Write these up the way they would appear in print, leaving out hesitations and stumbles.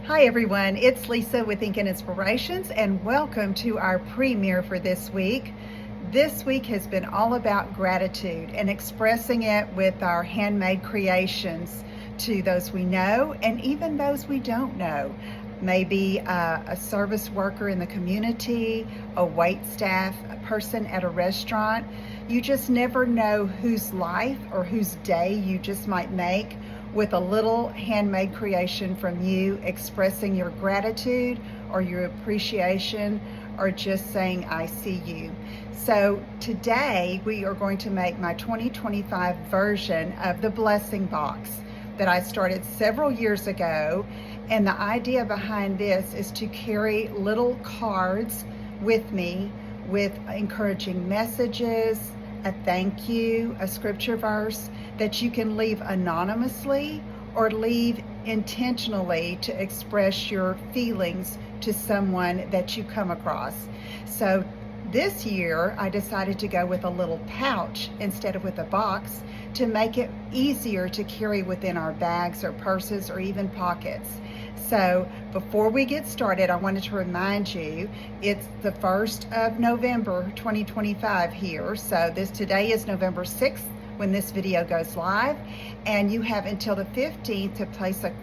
Hi everyone, it's Lisa with Ink and Inspirations, and welcome to our premiere for this week. This week has been all about gratitude and expressing it with our handmade creations to those we know and even those we don't know. Maybe a service worker in the community, a wait staff, a person at a restaurant. You just never know whose life or whose day you just might make with a little handmade creation from you, expressing your gratitude or your appreciation or just saying, I see you. So today we are going to make my 2025 version of the blessing box that I started several years ago. And the idea behind this is to carry little cards with me with encouraging messages, a thank you, a scripture verse that you can leave anonymously or leave intentionally to express your feelings to someone that you come across. So this year, I decided to go with a little pouch instead of with a box to make it easier to carry within our bags or purses or even pockets. So before we get started, I wanted to remind you, it's the 1st of November 2025 here. So today is November 6th when this video goes live, and you have until the 15th to place a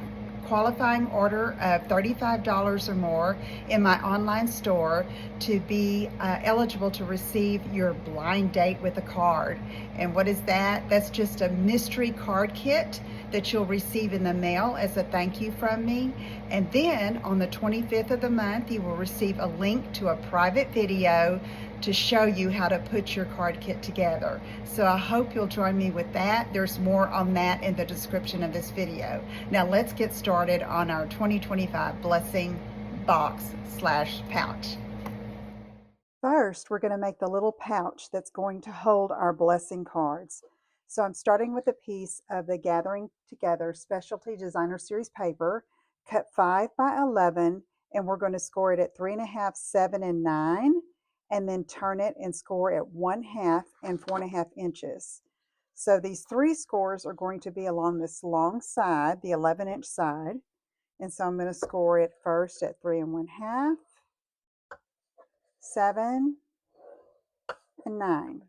qualifying order of $35 or more in my online store to be eligible to receive your blind date with a card. And what is that? That's just a mystery card kit that you'll receive in the mail as a thank you from me. And then on the 25th of the month, you will receive a link to a private video to show you how to put your card kit together. So I hope you'll join me with that. There's more on that in the description of this video. Now let's get started on our 2025 blessing box / pouch. First, we're going to make the little pouch that's going to hold our blessing cards. So I'm starting with a piece of the Gathering Together Specialty Designer Series paper, cut 5 by 11, and we're going to score it at 3.5, 7, and 9, and then turn it and score at 1/2 and 4.5 inches. So these 3 scores are going to be along this long side, the 11-inch side, and so I'm going to score it first at 3 1/2, 7, and 9.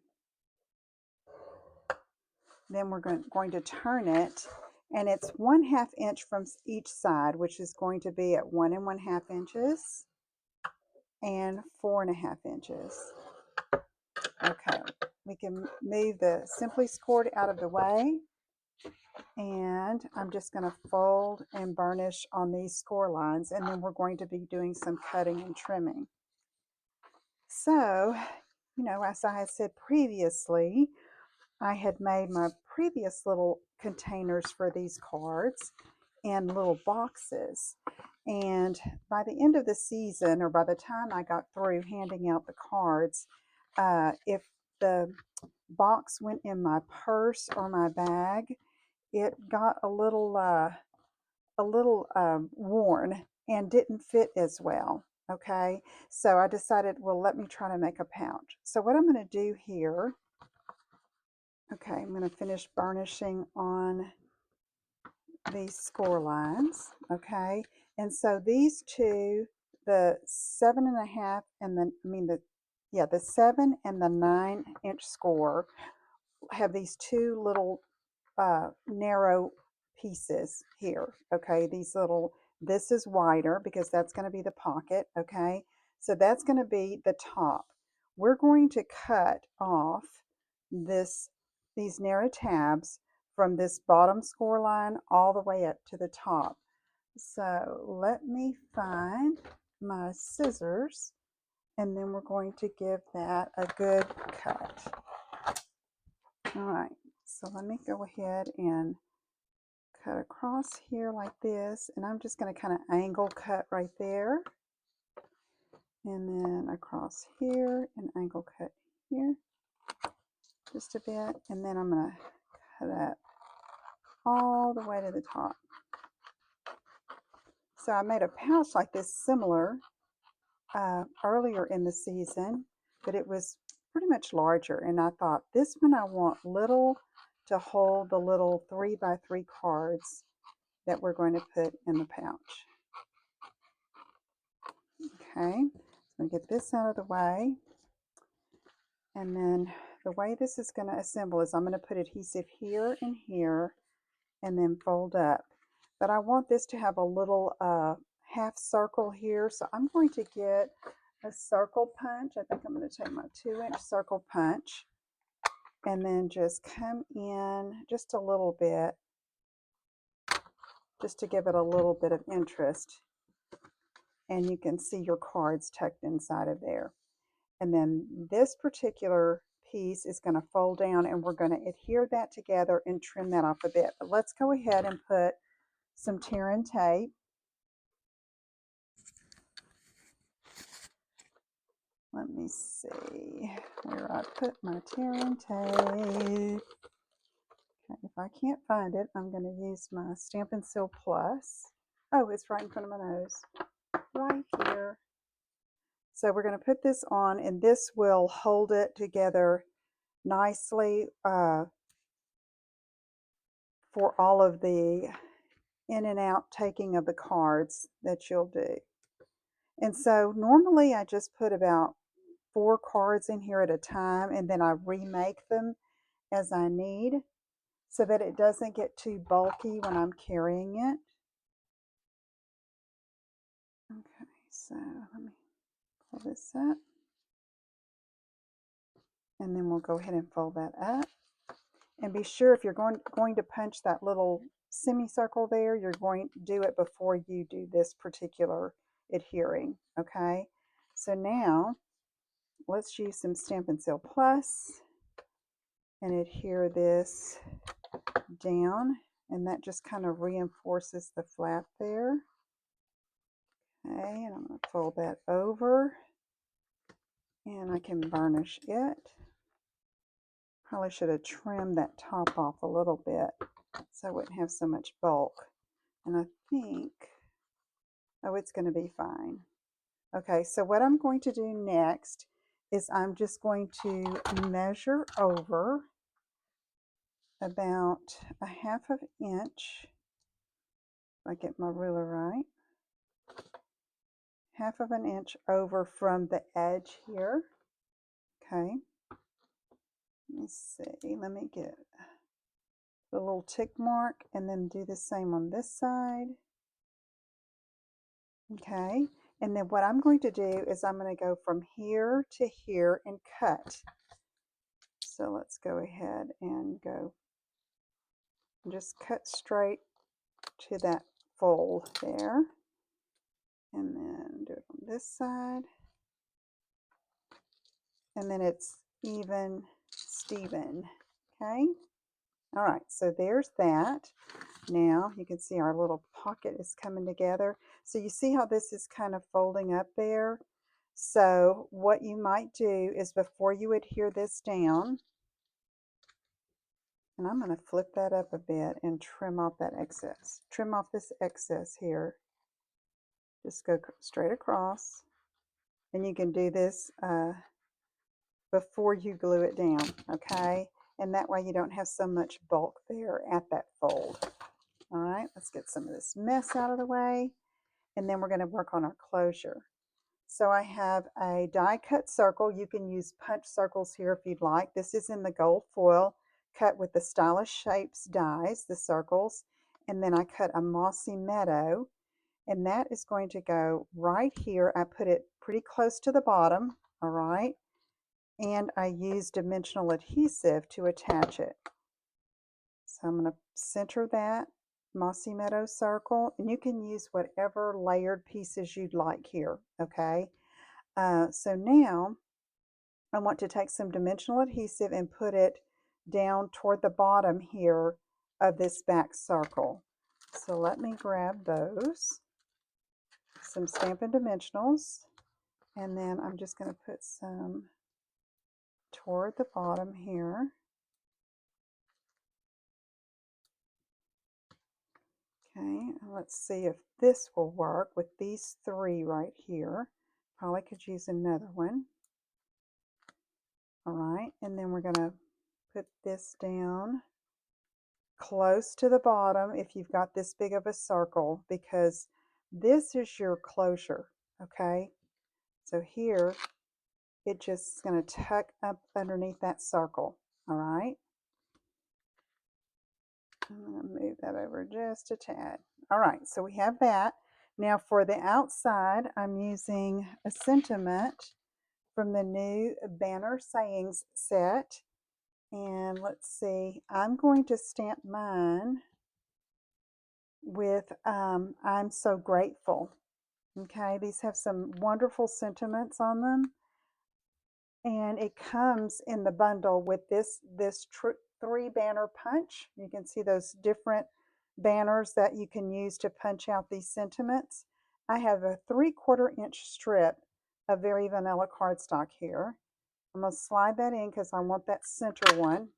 Then we're going to turn it, and it's 1/2 inch from each side, which is going to be at 1 1/2 inches and 4.5 inches. Okay, we can move the simply scored out of the way, and I'm just going to fold and burnish on these score lines, and then we're going to be doing some cutting and trimming. So, as I had said previously, I had made my previous little containers for these cards in little boxes. And by the end of the season, or by the time I got through handing out the cards, if the box went in my purse or my bag, it got a little worn and didn't fit as well. Okay, so I decided, well, let me try to make a pouch. So what I'm going to do here, okay, I'm going to finish burnishing on these score lines. Okay, and so these two, the 7.5 and the 7 and the 9-inch score have these two little narrow pieces here. Okay, this is wider because that's going to be the pocket. Okay, so that's going to be the top. We're going to cut off these narrow tabs from this bottom score line all the way up to the top. So let me find my scissors, and then we're going to give that a good cut. All right, so let me go ahead and cut across here like this, and I'm just going to kind of angle cut right there, and then across here and angle cut here just a bit, and then I'm going to cut up all the way to the top. So I made a pouch like this similar earlier in the season, but it was pretty much larger, and I thought this one I want little to hold the little 3 by 3 cards that we're going to put in the pouch. Okay, so I'm going to get this out of the way. And then the way this is going to assemble is I'm going to put adhesive here and here and then fold up. But I want this to have a little half circle here, so I'm going to get a circle punch. I think I'm going to take my 2-inch circle punch and then just come in just a little bit, just to give it a little bit of interest. And you can see your cards tucked inside of there. And then this particular piece is going to fold down, and we're going to adhere that together and trim that off a bit. But let's go ahead and put some tear and tape. Let me see where I put my tear and tape. Okay, if I can't find it, I'm going to use my Stampin' Seal Plus. Oh, it's right in front of my nose. Right here. So we're going to put this on, and this will hold it together nicely for all of the in and out taking of the cards that you'll do. And so normally I just put about 4 cards in here at a time, and then I remake them as I need so that it doesn't get too bulky when I'm carrying it. Okay, so let me pull this up, and then we'll go ahead and fold that up. And be sure if you're going to punch that little semicircle there, you're going to do it before you do this particular adhering. Okay, so now let's use some Stampin' Seal Plus and adhere this down, and that just kind of reinforces the flap there. Okay, and I'm going to fold that over, and I can varnish it. Probably should have trimmed that top off a little bit so I wouldn't have so much bulk. And I think, oh, it's going to be fine. Okay, so what I'm going to do next is I'm just going to measure over about a 1/2 inch, if I get my ruler right, 1/2 inch over from the edge here. Okay, let me see, let me get a little tick mark and then do the same on this side. Okay, and then what I'm going to do is I'm going to go from here to here and cut. So let's go ahead and go just cut straight to that fold there, and then do it on this side, and then it's even Steven. Okay, all right, so there's that. Now you can see our little pocket is coming together. So you see how this is kind of folding up there. So what you might do is before you adhere this down, and I'm going to flip that up a bit and trim off that excess. Trim off this excess here. Just go straight across. And you can do this before you glue it down, okay? And that way you don't have so much bulk there at that fold. All right, let's get some of this mess out of the way. And then we're going to work on our closure. So I have a die cut circle. You can use punch circles here if you'd like. This is in the gold foil, cut with the Stylish Shapes dies, the circles. And then I cut a mossy meadow, and that is going to go right here. I put it pretty close to the bottom, all right? And I use dimensional adhesive to attach it. So I'm going to center that mossy meadow circle, and you can use whatever layered pieces you'd like here, okay? So now I want to take some dimensional adhesive and put it down toward the bottom here of this back circle. So let me grab those, some Stampin' Dimensionals, and then I'm just going to put some toward the bottom here. Okay, let's see if this will work with these 3 right here. Probably could use another one. All right, and then we're going to put this down close to the bottom if you've got this big of a circle, because this is your closure, okay? So here, it just is going to tuck up underneath that circle, all right? I'm going to move that over just a tad. All right, so we have that. Now for the outside, I'm using a sentiment from the new Banner Sayings set. And let's see, I'm going to stamp mine with I'm so grateful. Okay, these have some wonderful sentiments on them. And it comes in the bundle with this 3-banner punch. You can see those different banners that you can use to punch out these sentiments. I have a 3/4-inch strip of Very Vanilla cardstock here. I'm going to slide that in because I want that center one.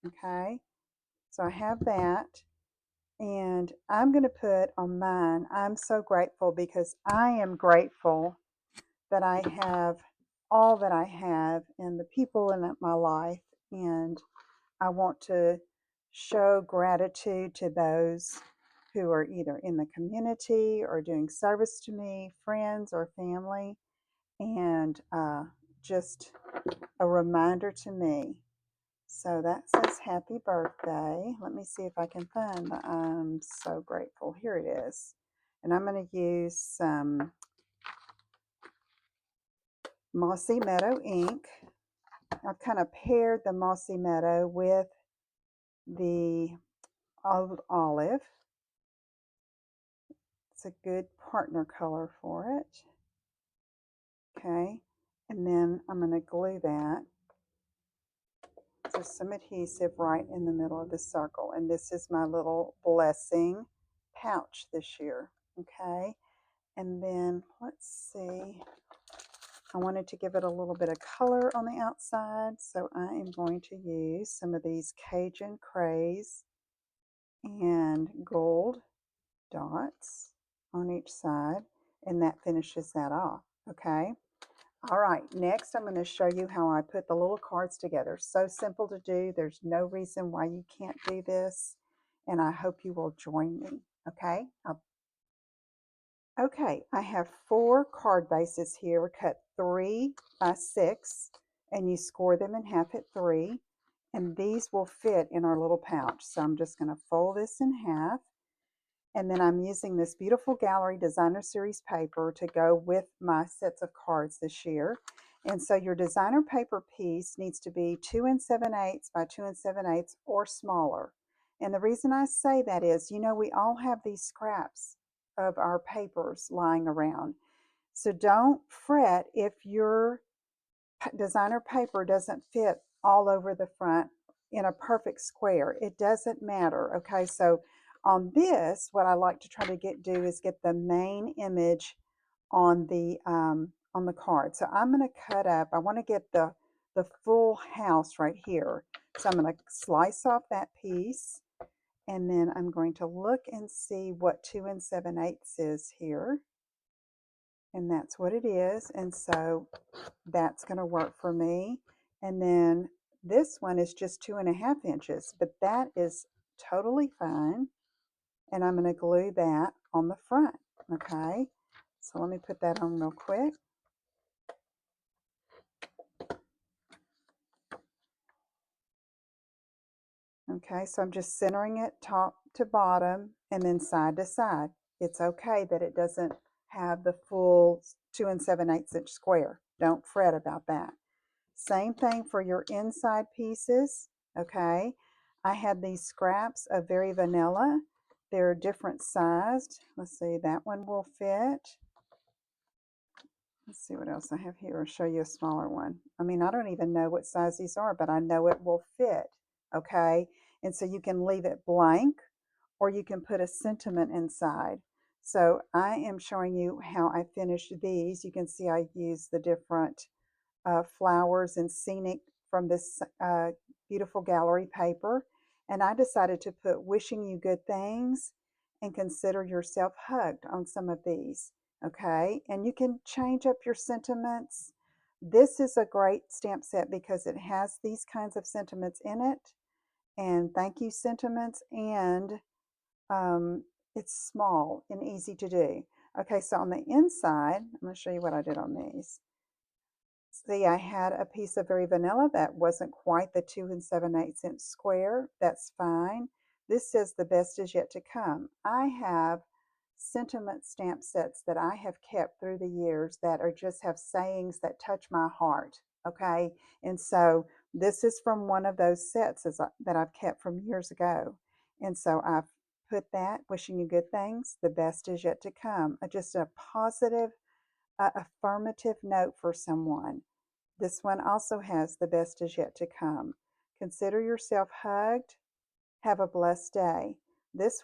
Okay, so I have that. And I'm going to put on mine, I'm so grateful, because I am grateful that I have all that I have and the people in my life. And I want to show gratitude to those who are either in the community or doing service to me, friends or family. And just a reminder to me. So that says happy birthday. Let me see if I can find the I'm so grateful. Here it is. And I'm going to use some Mossy Meadow ink. I've kind of paired the Mossy Meadow with the Old Olive. It's a good partner color for it. Okay. And then I'm going to glue that. Just some adhesive right in the middle of the circle. And this is my little blessing pouch this year. Okay. And then let's see, I wanted to give it a little bit of color on the outside, so I am going to use some of these Cajun Craze and gold dots on each side, and that finishes that off. Okay. All right, next I'm going to show you how I put the little cards together. So simple to do. There's no reason why you can't do this, and I hope you will join me. Okay. Okay, I have 4 card bases here, cut 3 by 6, and you score them in half at 3, and these will fit in our little pouch. So I'm just going to fold this in half, and then I'm using this Beautiful Gallery Designer Series paper to go with my sets of cards this year. And so your designer paper piece needs to be 2 7/8 by 2 7/8 or smaller. And the reason I say that is, you know, we all have these scraps of our papers lying around. So don't fret if your designer paper doesn't fit all over the front in a perfect square. It doesn't matter. Okay, so on this, what I like to try to do is get the main image on the card. So I'm going to cut up. I want to get the full house right here. So I'm going to slice off that piece, and then I'm going to look and see what 2 7/8 is here. And that's what it is. And so that's going to work for me. And then this one is just 2.5 inches, but that is totally fine. And I'm going to glue that on the front. Okay. So let me put that on real quick. Okay, so I'm just centering it top to bottom and then side to side. It's okay that it doesn't have the full 2 7/8 inch square. Don't fret about that. Same thing for your inside pieces. Okay, I had these scraps of Very Vanilla. They're different sized. Let's see, that one will fit. Let's see what else I have here. I'll show you a smaller one. I mean, I don't even know what size these are, but I know it will fit. Okay, and so you can leave it blank, or you can put a sentiment inside. So I am showing you how I finished these. You can see I use the different flowers and scenic from this Beautiful Gallery paper. And I decided to put wishing you good things and consider yourself hugged on some of these. Okay, and you can change up your sentiments. This is a great stamp set because it has these kinds of sentiments in it, and thank you sentiments, and it's small and easy to do. Okay, so on the inside, I'm going to show you what I did on these. See, I had a piece of very vanilla that wasn't quite the 2 7/8 inch square. That's fine. This says the best is yet to come. I have sentiment stamp sets that I have kept through the years that are just have sayings that touch my heart. Okay. And so this is from one of those sets that I've kept from years ago. And so I've put that, wishing you good things. The best is yet to come. Just a positive, affirmative note for someone. This one also has the best is yet to come. Consider yourself hugged. Have a blessed day. This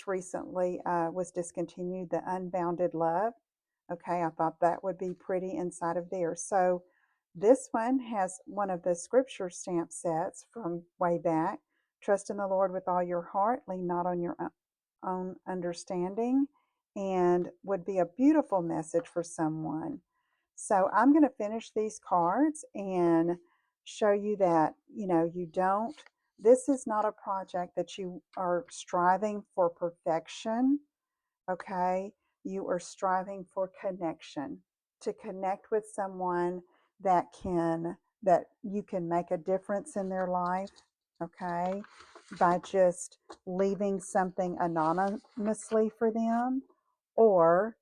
recently was discontinued, the Unbounded Love. Okay, I thought that would be pretty inside of there. So this one has one of the scripture stamp sets from way back. Trust in the Lord with all your heart, lean not on your own understanding, and would be a beautiful message for someone. So I'm going to finish these cards and show you that, you don't, this is not a project that you are striving for perfection, okay? You are striving for connection, to connect with someone that you can make a difference in their life, okay? By just leaving something anonymously for them or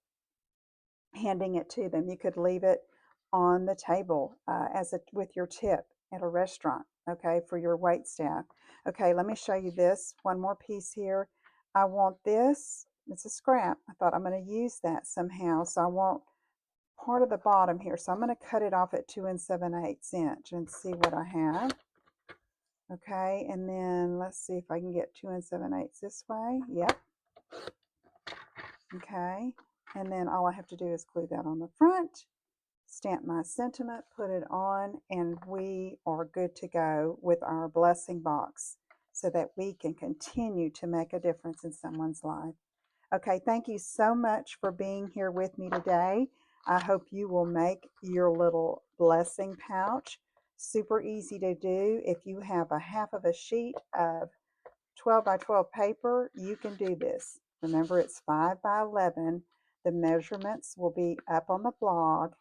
handing it to them. You could leave it on the table with your tip at a restaurant, okay, for your wait staff. Okay, let me show you this one more piece here. I want this. It's a scrap. I thought I'm going to use that somehow, so I want part of the bottom here. So I'm going to cut it off at 2 7/8 inch and see what I have. Okay, and then let's see if I can get 2 7/8 this way. Yep. Okay, and then all I have to do is glue that on the front, stamp my sentiment, put it on, and we are good to go with our blessing box so that we can continue to make a difference in someone's life. Okay, thank you so much for being here with me today. I hope you will make your little blessing pouch super easy to do. If you have a half of a sheet of 12 by 12 paper, you can do this. Remember, it's 5 by 11. The measurements will be up on the blog,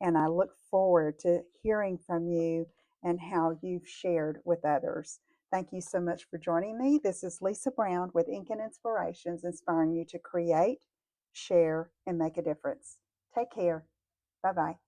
and I look forward to hearing from you and how you've shared with others. Thank you so much for joining me. This is Lisa Brown with Ink and Inspirations, inspiring you to create, share, and make a difference. Take care. Bye-bye.